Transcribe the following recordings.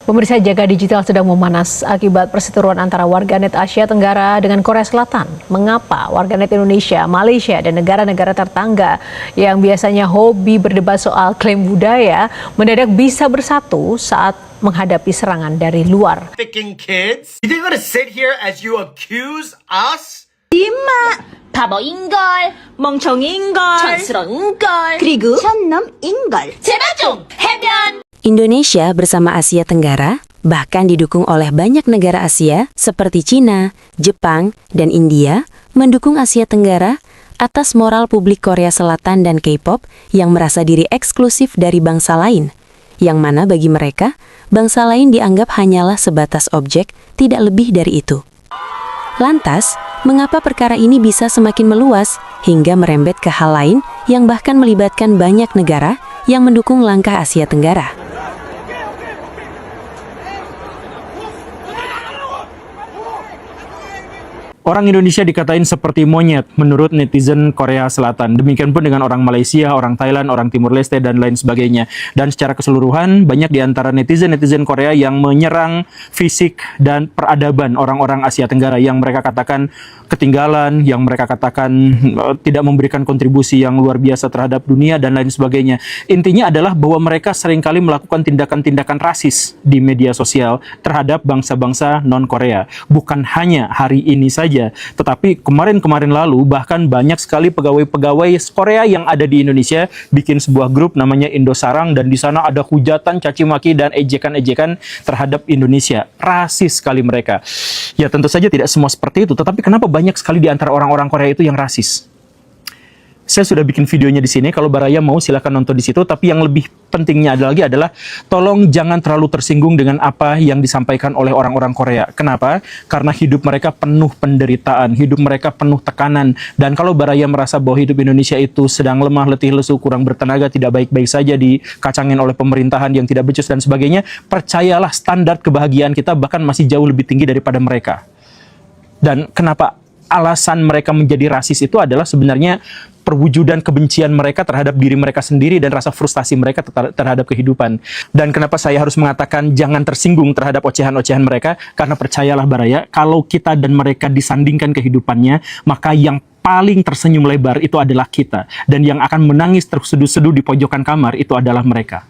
Pemirsa, jaga digital sedang memanas akibat perseteruan antara warganet Asia Tenggara dengan Korea Selatan. Mengapa warganet Indonesia, Malaysia, dan negara-negara tetangga yang biasanya hobi berdebat soal klaim budaya mendadak bisa bersatu saat menghadapi serangan dari luar? Picking kids? You think I'm gonna sit here as you accuse us? 임마! 바보인걸, 멍청인걸, 촌스러운걸, 그리고 촌놈인걸. 제발 좀 해변! Indonesia bersama Asia Tenggara bahkan didukung oleh banyak negara Asia seperti Cina, Jepang, dan India mendukung Asia Tenggara atas moral publik Korea Selatan dan K-pop yang merasa diri eksklusif dari bangsa lain, yang mana bagi mereka, bangsa lain dianggap hanyalah sebatas objek, tidak lebih dari itu. Lantas, mengapa perkara ini bisa semakin meluas hingga merembet ke hal lain yang bahkan melibatkan banyak negara yang mendukung langkah Asia Tenggara? Orang Indonesia dikatain seperti monyet menurut netizen Korea Selatan. Demikian pun dengan orang Malaysia, orang Thailand, orang Timur Leste, dan lain sebagainya. Dan secara keseluruhan, banyak di antara netizen-netizen Korea yang menyerang fisik dan peradaban orang-orang Asia Tenggara yang mereka katakan ketinggalan, yang mereka katakan tidak memberikan kontribusi yang luar biasa terhadap dunia, dan lain sebagainya. Intinya adalah bahwa mereka seringkali melakukan tindakan-tindakan rasis di media sosial terhadap bangsa-bangsa non-Korea. Bukan hanya hari ini saja, tetapi kemarin-kemarin lalu bahkan banyak sekali pegawai-pegawai Korea yang ada di Indonesia bikin sebuah grup namanya Indosarang, dan di sana ada hujatan, caci maki, dan ejekan-ejekan terhadap Indonesia. Rasis sekali mereka. Ya tentu saja tidak semua seperti itu, tetapi kenapa banyak sekali di antara orang-orang Korea itu yang rasis? Saya sudah bikin videonya di sini, kalau Baraya mau silakan nonton di situ, tapi yang lebih pentingnya adalah tolong jangan terlalu tersinggung dengan apa yang disampaikan oleh orang-orang Korea. Kenapa? Karena hidup mereka penuh penderitaan, hidup mereka penuh tekanan, dan kalau Baraya merasa bahwa hidup Indonesia itu sedang lemah, letih, lesu, kurang bertenaga, tidak baik-baik saja, dikacangin oleh pemerintahan yang tidak becus dan sebagainya, percayalah standar kebahagiaan kita bahkan masih jauh lebih tinggi daripada mereka. Dan kenapa alasan mereka menjadi rasis itu adalah sebenarnya perwujudan kebencian mereka terhadap diri mereka sendiri dan rasa frustasi mereka terhadap kehidupan. Dan kenapa saya harus mengatakan jangan tersinggung terhadap ocehan-ocehan mereka? Karena percayalah Baraya, kalau kita dan mereka disandingkan kehidupannya, maka yang paling tersenyum lebar itu adalah kita. Dan yang akan menangis terseduh-seduh di pojokan kamar itu adalah mereka.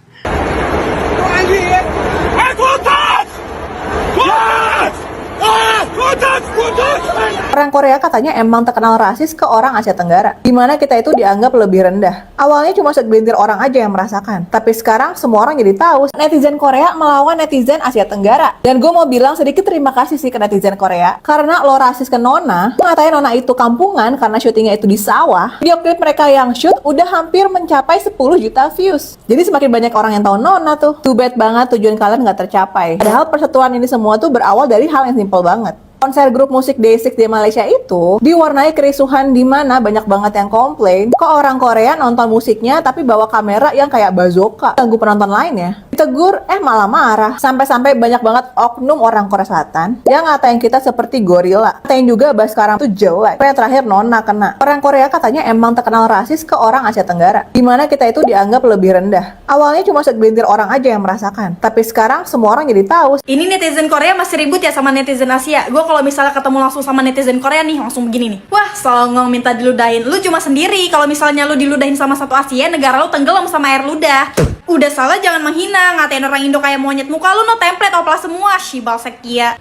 Orang Korea katanya emang terkenal rasis ke orang Asia Tenggara, dimana kita itu dianggap lebih rendah. Awalnya cuma segelintir orang aja yang merasakan, tapi sekarang semua orang jadi tahu netizen Korea melawan netizen Asia Tenggara. Dan gue mau bilang sedikit terima kasih sih ke netizen Korea, karena lo rasis ke Nona, ngatain Nona itu kampungan karena syutingnya itu di sawah. Video klip mereka yang shoot udah hampir mencapai 10 juta views. Jadi semakin banyak orang yang tahu Nona tuh. Too bad banget tujuan kalian nggak tercapai. Padahal persetujuan ini semua tuh berawal dari hal yang simple banget. Konser grup musik Day6 di Malaysia itu diwarnai kerisuhan di mana banyak banget yang komplain kok orang Korea nonton musiknya tapi bawa kamera yang kayak bazooka, ganggu penonton lainnya. Ditegur, malah marah. Sampai-sampai banyak banget oknum orang Korea Selatan yang ngatain kita seperti gorila. Ngatain juga Baskara tuh jelek. Yang terakhir Nona kena. Orang Korea katanya emang terkenal rasis ke orang Asia Tenggara, dimana kita itu dianggap lebih rendah. Awalnya cuma segelintir orang aja yang merasakan, tapi sekarang semua orang jadi tahu. Ini netizen Korea masih ribut ya sama netizen Asia. Gue kalau misalnya ketemu langsung sama netizen Korea nih, langsung begini nih. Wah, songong minta diludahin. Lu cuma sendiri. Kalau misalnya lu diludahin sama satu Asia, negara lu tenggelam sama air ludah. Udah salah jangan menghina, ngatain orang Indo kayak monyet. Muka lu no template oplas semua, shibal sekia.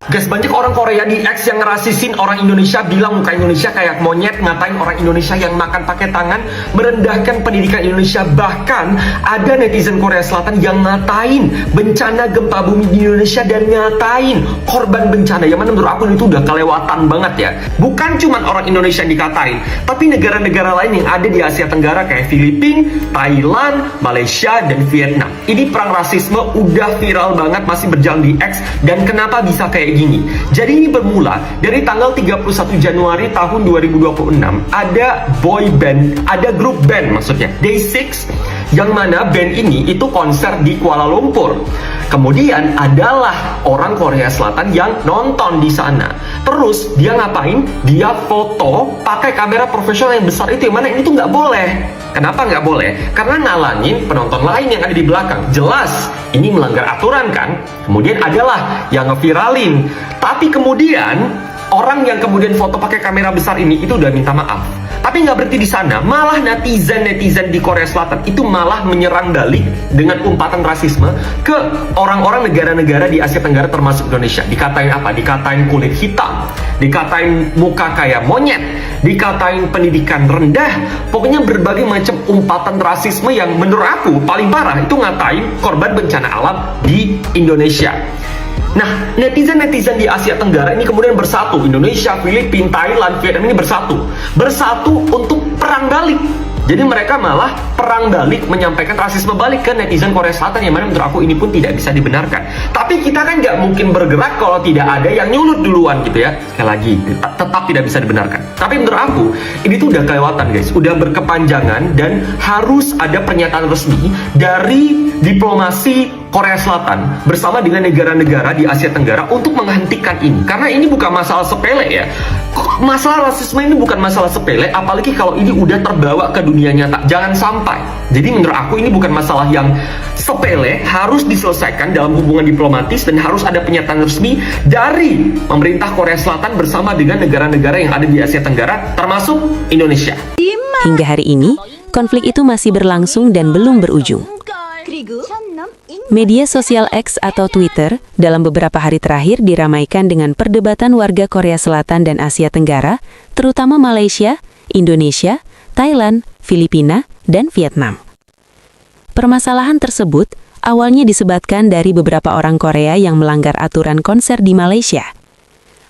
Guys, banyak orang Korea di X yang ngerasisin orang Indonesia, bilang muka Indonesia kayak monyet, ngatain orang Indonesia yang makan pakai tangan, merendahkan pendidikan Indonesia. Bahkan ada netizen Korea Selatan yang ngatain bencana gempa bumi di Indonesia dan ngatain korban bencana, yang mana menurut aku itu udah kelewatan banget ya. Bukan cuma orang Indonesia yang dikatain, tapi negara-negara lain yang ada di Asia Tenggara kayak Filipina, Thailand, Malaysia, dan Vietnam. Ini perang rasisme udah viral banget, masih berjalan di X. Dan kenapa bisa kayak gini? Jadi ini bermula dari tanggal 31 Januari tahun 2026. Ada boy band, ada grup band maksudnya, Day6, yang mana band ini itu konser di Kuala Lumpur. Kemudian adalah orang Korea Selatan yang nonton di sana. Terus dia ngapain? Dia foto pakai kamera profesional yang besar itu, yang mana ini tuh nggak boleh. Kenapa nggak boleh? Karena ngalangin penonton lain yang ada di belakang. Jelas ini melanggar aturan kan? Kemudian adalah yang ngeviralin. Tapi kemudian orang yang kemudian foto pakai kamera besar ini itu udah minta maaf. Tapi nggak berhenti di sana, malah netizen di Korea Selatan itu malah menyerang balik dengan umpatan rasisme ke orang-orang negara-negara di Asia Tenggara termasuk Indonesia. Dikatain apa? Dikatain kulit hitam, dikatain muka kayak monyet, dikatain pendidikan rendah, pokoknya berbagai macam umpatan rasisme yang menurut aku paling parah itu ngatain korban bencana alam di Indonesia. Nah, netizen-netizen di Asia Tenggara ini kemudian bersatu. Indonesia, Filipina, Thailand, Vietnam ini bersatu untuk perang balik. Jadi mereka malah perang balik, menyampaikan rasisme balik ke netizen Korea Selatan, yang mana menurut aku ini pun tidak bisa dibenarkan. Tapi kita kan nggak mungkin bergerak kalau tidak ada yang nyulut duluan gitu ya. Sekali lagi, tetap tidak bisa dibenarkan. Tapi menurut aku, ini tuh udah kelewatan guys, udah berkepanjangan dan harus ada pernyataan resmi dari diplomasi Korea Selatan bersama dengan negara-negara di Asia Tenggara untuk menghentikan ini. Karena ini bukan masalah sepele ya. Masalah rasisme ini bukan masalah sepele, apalagi kalau ini udah terbawa ke dunia nyata. Jangan sampai. Jadi menurut aku ini bukan masalah yang sepele, harus diselesaikan dalam hubungan diplomatis dan harus ada pernyataan resmi dari pemerintah Korea Selatan bersama dengan negara-negara yang ada di Asia Tenggara, termasuk Indonesia. Hingga hari ini, konflik itu masih berlangsung dan belum berujung. Media sosial X atau Twitter dalam beberapa hari terakhir diramaikan dengan perdebatan warga Korea Selatan dan Asia Tenggara, terutama Malaysia, Indonesia, Thailand, Filipina, dan Vietnam. Permasalahan tersebut awalnya disebabkan dari beberapa orang Korea yang melanggar aturan konser di Malaysia.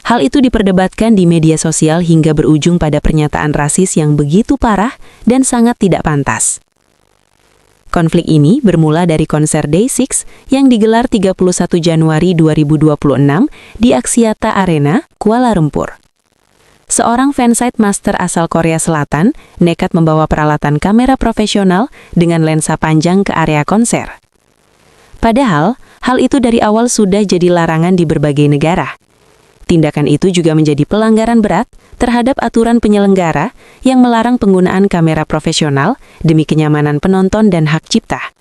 Hal itu diperdebatkan di media sosial hingga berujung pada pernyataan rasis yang begitu parah dan sangat tidak pantas. Konflik ini bermula dari konser Day6 yang digelar 31 Januari 2026 di Axiata Arena, Kuala Lumpur. Seorang fansite master asal Korea Selatan nekat membawa peralatan kamera profesional dengan lensa panjang ke area konser. Padahal, hal itu dari awal sudah jadi larangan di berbagai negara. Tindakan itu juga menjadi pelanggaran berat terhadap aturan penyelenggara yang melarang penggunaan kamera profesional demi kenyamanan penonton dan hak cipta.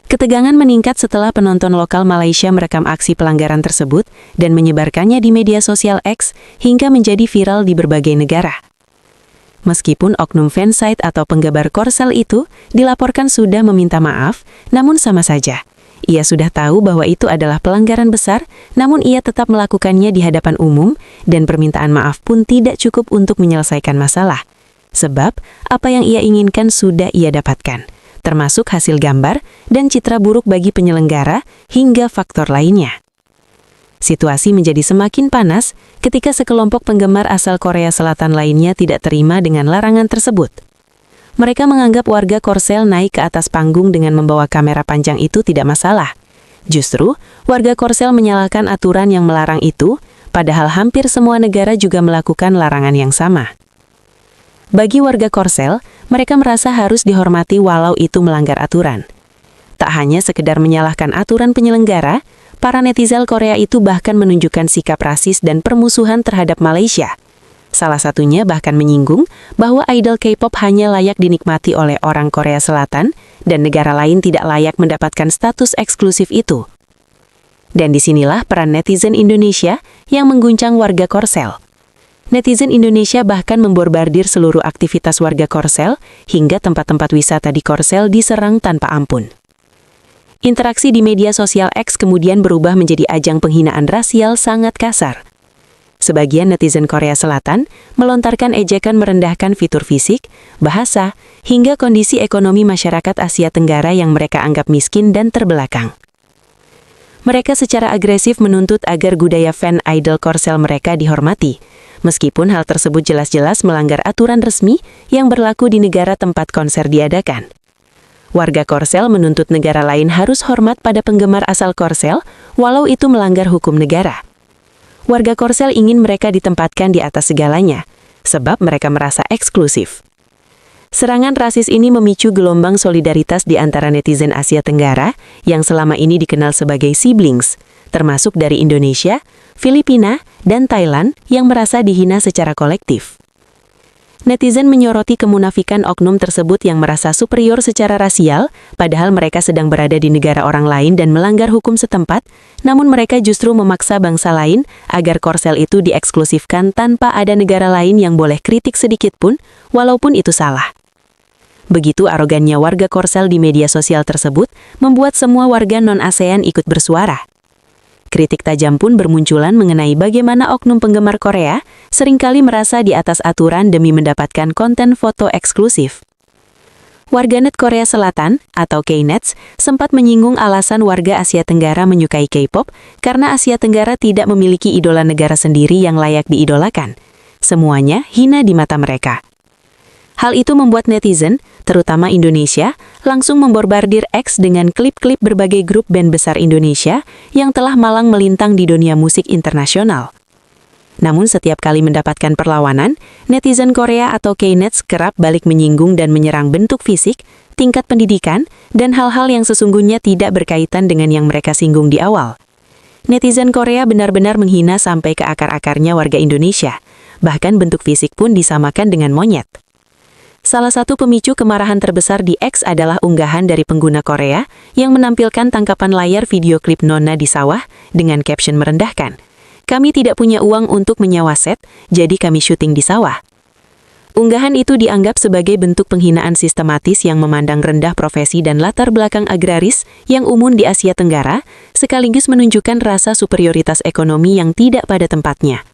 Ketegangan meningkat setelah penonton lokal Malaysia merekam aksi pelanggaran tersebut dan menyebarkannya di media sosial X hingga menjadi viral di berbagai negara. Meskipun oknum fansite atau penggebar korsel itu dilaporkan sudah meminta maaf, namun sama saja. Ia sudah tahu bahwa itu adalah pelanggaran besar, namun ia tetap melakukannya di hadapan umum dan permintaan maaf pun tidak cukup untuk menyelesaikan masalah. Sebab, apa yang ia inginkan sudah ia dapatkan, termasuk hasil gambar dan citra buruk bagi penyelenggara hingga faktor lainnya. Situasi menjadi semakin panas ketika sekelompok penggemar asal Korea Selatan lainnya tidak terima dengan larangan tersebut. Mereka menganggap warga Korsel naik ke atas panggung dengan membawa kamera panjang itu tidak masalah. Justru, warga Korsel menyalahkan aturan yang melarang itu, padahal hampir semua negara juga melakukan larangan yang sama. Bagi warga Korsel, mereka merasa harus dihormati walau itu melanggar aturan. Tak hanya sekedar menyalahkan aturan penyelenggara, para netizen Korea itu bahkan menunjukkan sikap rasis dan permusuhan terhadap Malaysia. Salah satunya bahkan menyinggung bahwa idol K-pop hanya layak dinikmati oleh orang Korea Selatan dan negara lain tidak layak mendapatkan status eksklusif itu. Dan disinilah peran netizen Indonesia yang mengguncang warga Korsel. Netizen Indonesia bahkan memborbardir seluruh aktivitas warga Korsel hingga tempat-tempat wisata di Korsel diserang tanpa ampun. Interaksi di media sosial X kemudian berubah menjadi ajang penghinaan rasial sangat kasar. Sebagian netizen Korea Selatan melontarkan ejekan merendahkan fitur fisik, bahasa, hingga kondisi ekonomi masyarakat Asia Tenggara yang mereka anggap miskin dan terbelakang. Mereka secara agresif menuntut agar budaya fan idol Korsel mereka dihormati, meskipun hal tersebut jelas-jelas melanggar aturan resmi yang berlaku di negara tempat konser diadakan. Warga Korsel menuntut negara lain harus hormat pada penggemar asal Korsel, walau itu melanggar hukum negara. Warga Korsel ingin mereka ditempatkan di atas segalanya, sebab mereka merasa eksklusif. Serangan rasis ini memicu gelombang solidaritas di antara netizen Asia Tenggara yang selama ini dikenal sebagai siblings, termasuk dari Indonesia, Filipina, dan Thailand yang merasa dihina secara kolektif. Netizen menyoroti kemunafikan oknum tersebut yang merasa superior secara rasial, padahal mereka sedang berada di negara orang lain dan melanggar hukum setempat, namun mereka justru memaksa bangsa lain agar Korsel itu dieksklusifkan tanpa ada negara lain yang boleh kritik sedikit pun, walaupun itu salah. Begitu arogannya warga Korsel di media sosial tersebut membuat semua warga non-ASEAN ikut bersuara. Kritik tajam pun bermunculan mengenai bagaimana oknum penggemar Korea seringkali merasa di atas aturan demi mendapatkan konten foto eksklusif. Warganet Korea Selatan, atau K-Nets, sempat menyinggung alasan warga Asia Tenggara menyukai K-pop karena Asia Tenggara tidak memiliki idola negara sendiri yang layak diidolakan. Semuanya hina di mata mereka. Hal itu membuat netizen, terutama Indonesia, langsung memborbardir X dengan klip-klip berbagai grup band besar Indonesia yang telah malang melintang di dunia musik internasional. Namun setiap kali mendapatkan perlawanan, netizen Korea atau K-Nets kerap balik menyinggung dan menyerang bentuk fisik, tingkat pendidikan, dan hal-hal yang sesungguhnya tidak berkaitan dengan yang mereka singgung di awal. Netizen Korea benar-benar menghina sampai ke akar-akarnya warga Indonesia, bahkan bentuk fisik pun disamakan dengan monyet. Salah satu pemicu kemarahan terbesar di X adalah unggahan dari pengguna Korea yang menampilkan tangkapan layar video klip Nona di sawah dengan caption merendahkan. Kami tidak punya uang untuk menyewa set, jadi kami syuting di sawah. Unggahan itu dianggap sebagai bentuk penghinaan sistematis yang memandang rendah profesi dan latar belakang agraris yang umum di Asia Tenggara, sekaligus menunjukkan rasa superioritas ekonomi yang tidak pada tempatnya.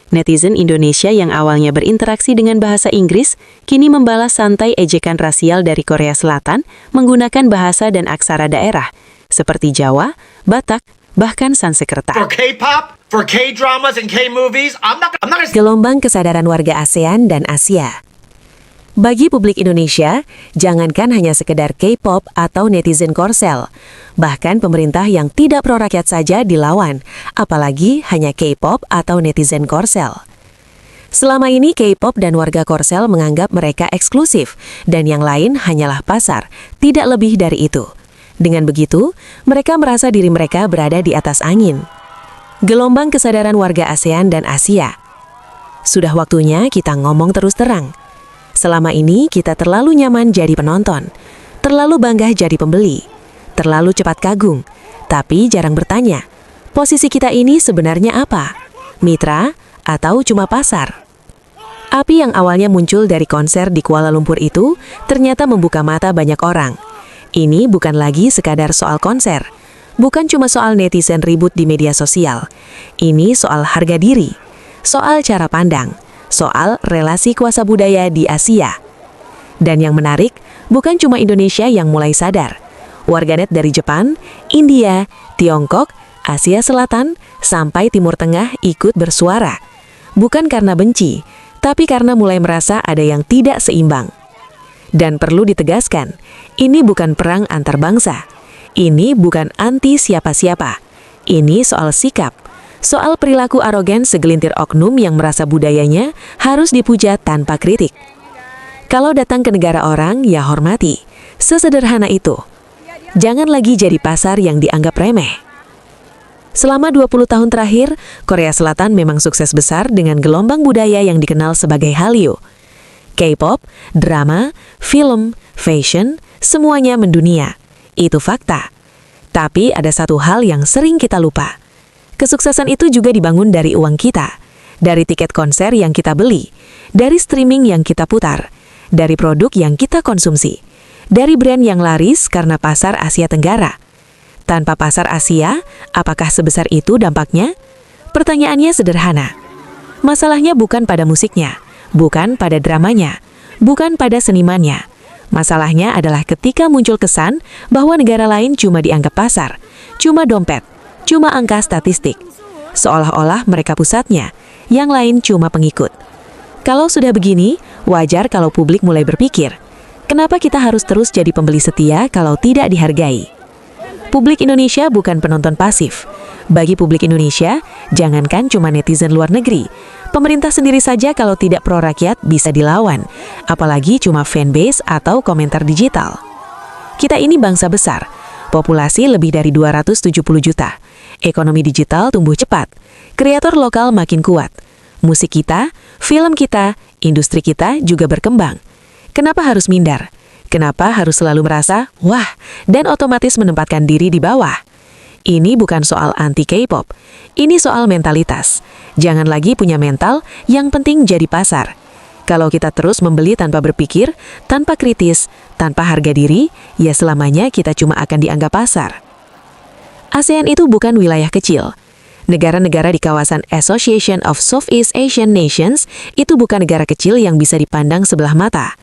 Netizen Indonesia yang awalnya berinteraksi dengan bahasa Inggris, kini membalas santai ejekan rasial dari Korea Selatan menggunakan bahasa dan aksara daerah, seperti Jawa, Batak, bahkan Sanskerta. For K-pop, for K-dramas and K-movies, I'm not gonna Gelombang kesadaran warga ASEAN dan Asia. Bagi publik Indonesia, jangankan hanya sekedar K-pop atau netizen Korsel, bahkan pemerintah yang tidak pro-rakyat saja dilawan, apalagi hanya K-pop atau netizen Korsel. Selama ini K-pop dan warga Korsel menganggap mereka eksklusif, dan yang lain hanyalah pasar, tidak lebih dari itu. Dengan begitu, mereka merasa diri mereka berada di atas angin. Gelombang kesadaran warga ASEAN dan Asia. Sudah waktunya kita ngomong terus terang. Selama ini kita terlalu nyaman jadi penonton, terlalu bangga jadi pembeli, terlalu cepat kagung, tapi jarang bertanya, posisi kita ini sebenarnya apa? Mitra atau cuma pasar? Api yang awalnya muncul dari konser di Kuala Lumpur itu ternyata membuka mata banyak orang. Ini bukan lagi sekadar soal konser, bukan cuma soal netizen ribut di media sosial. Ini soal harga diri, soal cara pandang, soal relasi kuasa budaya di Asia. Dan yang menarik, bukan cuma Indonesia yang mulai sadar. Warganet dari Jepang, India, Tiongkok, Asia Selatan, sampai Timur Tengah ikut bersuara. Bukan karena benci, tapi karena mulai merasa ada yang tidak seimbang. Dan perlu ditegaskan, ini bukan perang antar bangsa. Ini bukan anti siapa-siapa. Ini soal sikap. Soal perilaku arogan segelintir oknum yang merasa budayanya harus dipuja tanpa kritik. Kalau datang ke negara orang, ya hormati. Sesederhana itu. Jangan lagi jadi pasar yang dianggap remeh. Selama 20 tahun terakhir, Korea Selatan memang sukses besar dengan gelombang budaya yang dikenal sebagai Hallyu. K-pop, drama, film, fashion, semuanya mendunia. Itu fakta. Tapi ada satu hal yang sering kita lupa. Kesuksesan itu juga dibangun dari uang kita, dari tiket konser yang kita beli, dari streaming yang kita putar, dari produk yang kita konsumsi, dari brand yang laris karena pasar Asia Tenggara. Tanpa pasar Asia, apakah sebesar itu dampaknya? Pertanyaannya sederhana. Masalahnya bukan pada musiknya, bukan pada dramanya, bukan pada senimannya. Masalahnya adalah ketika muncul kesan bahwa negara lain cuma dianggap pasar, cuma dompet, cuma angka statistik. Seolah-olah mereka pusatnya, yang lain cuma pengikut. Kalau sudah begini, wajar kalau publik mulai berpikir, kenapa kita harus terus jadi pembeli setia kalau tidak dihargai? Publik Indonesia bukan penonton pasif. Bagi publik Indonesia, jangankan cuma netizen luar negeri, pemerintah sendiri saja kalau tidak pro rakyat bisa dilawan, apalagi cuma fanbase atau komentar digital. Kita ini bangsa besar, populasi lebih dari 270 juta, ekonomi digital tumbuh cepat, kreator lokal makin kuat, musik kita, film kita, industri kita juga berkembang. Kenapa harus minder? Kenapa harus selalu merasa, wah, dan otomatis menempatkan diri di bawah? Ini bukan soal anti K-pop, ini soal mentalitas. Jangan lagi punya mental, yang penting jadi pasar. Kalau kita terus membeli tanpa berpikir, tanpa kritis, tanpa harga diri, ya selamanya kita cuma akan dianggap pasar. ASEAN itu bukan wilayah kecil. Negara-negara di kawasan Association of Southeast Asian Nations itu bukan negara kecil yang bisa dipandang sebelah mata.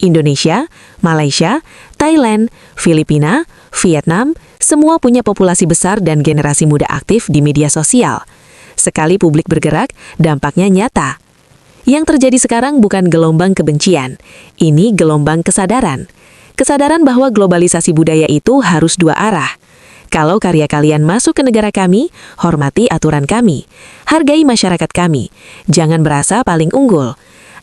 Indonesia, Malaysia, Thailand, Filipina, Vietnam, semua punya populasi besar dan generasi muda aktif di media sosial. Sekali publik bergerak, dampaknya nyata. Yang terjadi sekarang bukan gelombang kebencian, ini gelombang kesadaran. Kesadaran bahwa globalisasi budaya itu harus dua arah. Kalau karya kalian masuk ke negara kami, hormati aturan kami. Hargai masyarakat kami. Jangan merasa paling unggul.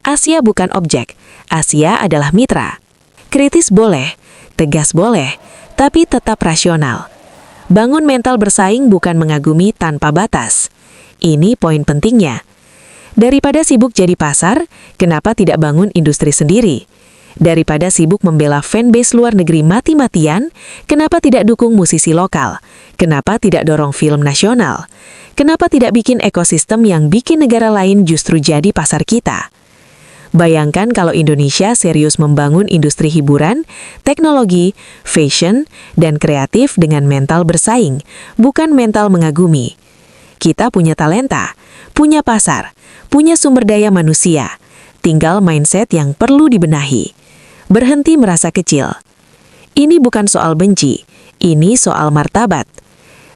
Asia bukan objek, Asia adalah mitra. Kritis boleh, tegas boleh, tapi tetap rasional. Bangun mental bersaing bukan mengagumi tanpa batas. Ini poin pentingnya. Daripada sibuk jadi pasar, kenapa tidak bangun industri sendiri? Daripada sibuk membela fanbase luar negeri mati-matian, kenapa tidak dukung musisi lokal? Kenapa tidak dorong film nasional? Kenapa tidak bikin ekosistem yang bikin negara lain justru jadi pasar kita? Bayangkan kalau Indonesia serius membangun industri hiburan, teknologi, fashion, dan kreatif dengan mental bersaing, bukan mental mengagumi. Kita punya talenta, punya pasar, punya sumber daya manusia, tinggal mindset yang perlu dibenahi. Berhenti merasa kecil. Ini bukan soal benci, ini soal martabat.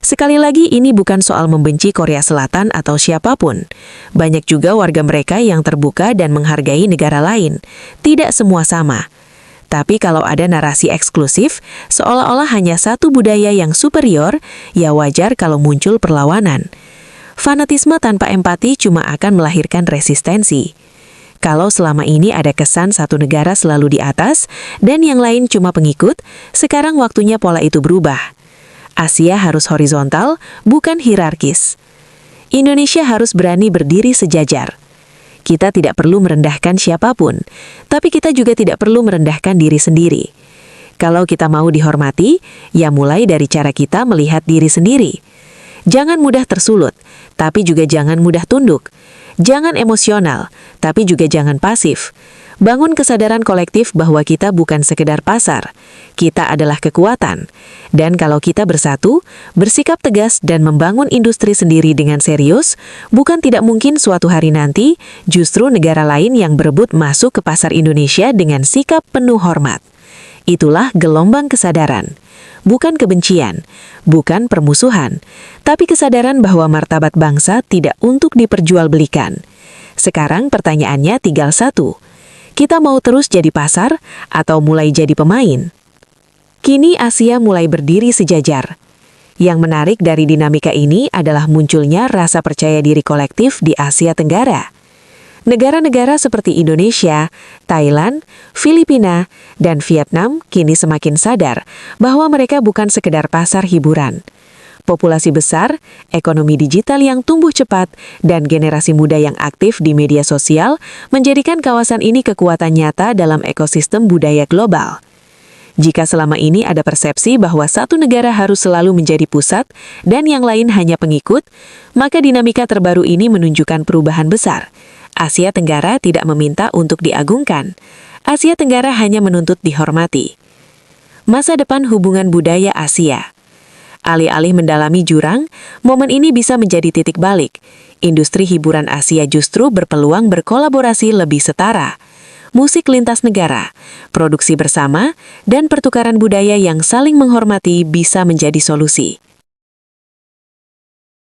Sekali lagi, ini bukan soal membenci Korea Selatan atau siapapun. Banyak juga warga mereka yang terbuka dan menghargai negara lain. Tidak semua sama. Tapi kalau ada narasi eksklusif, seolah-olah hanya satu budaya yang superior, ya wajar kalau muncul perlawanan. Fanatisme tanpa empati cuma akan melahirkan resistensi. Kalau selama ini ada kesan satu negara selalu di atas, dan yang lain cuma pengikut, sekarang waktunya pola itu berubah. Asia harus horizontal, bukan hierarkis. Indonesia harus berani berdiri sejajar. Kita tidak perlu merendahkan siapapun, tapi kita juga tidak perlu merendahkan diri sendiri. Kalau kita mau dihormati, ya mulai dari cara kita melihat diri sendiri. Jangan mudah tersulut, tapi juga jangan mudah tunduk. Jangan emosional, tapi juga jangan pasif. Bangun kesadaran kolektif bahwa kita bukan sekedar pasar. Kita adalah kekuatan. Dan kalau kita bersatu, bersikap tegas dan membangun industri sendiri dengan serius, bukan tidak mungkin suatu hari nanti, justru negara lain yang berebut masuk ke pasar Indonesia dengan sikap penuh hormat. Itulah gelombang kesadaran. Bukan kebencian, bukan permusuhan, tapi kesadaran bahwa martabat bangsa tidak untuk diperjualbelikan. Sekarang pertanyaannya tinggal satu. Kita mau terus jadi pasar atau mulai jadi pemain? Kini Asia mulai berdiri sejajar. Yang menarik dari dinamika ini adalah munculnya rasa percaya diri kolektif di Asia Tenggara. Negara-negara seperti Indonesia, Thailand, Filipina, dan Vietnam kini semakin sadar bahwa mereka bukan sekedar pasar hiburan. Populasi besar, ekonomi digital yang tumbuh cepat, dan generasi muda yang aktif di media sosial menjadikan kawasan ini kekuatan nyata dalam ekosistem budaya global. Jika selama ini ada persepsi bahwa satu negara harus selalu menjadi pusat dan yang lain hanya pengikut, maka dinamika terbaru ini menunjukkan perubahan besar. Asia Tenggara tidak meminta untuk diagungkan. Asia Tenggara hanya menuntut dihormati. Masa depan hubungan budaya Asia. Alih-alih mendalami jurang, momen ini bisa menjadi titik balik. Industri hiburan Asia justru berpeluang berkolaborasi lebih setara. Musik lintas negara, produksi bersama, dan pertukaran budaya yang saling menghormati bisa menjadi solusi.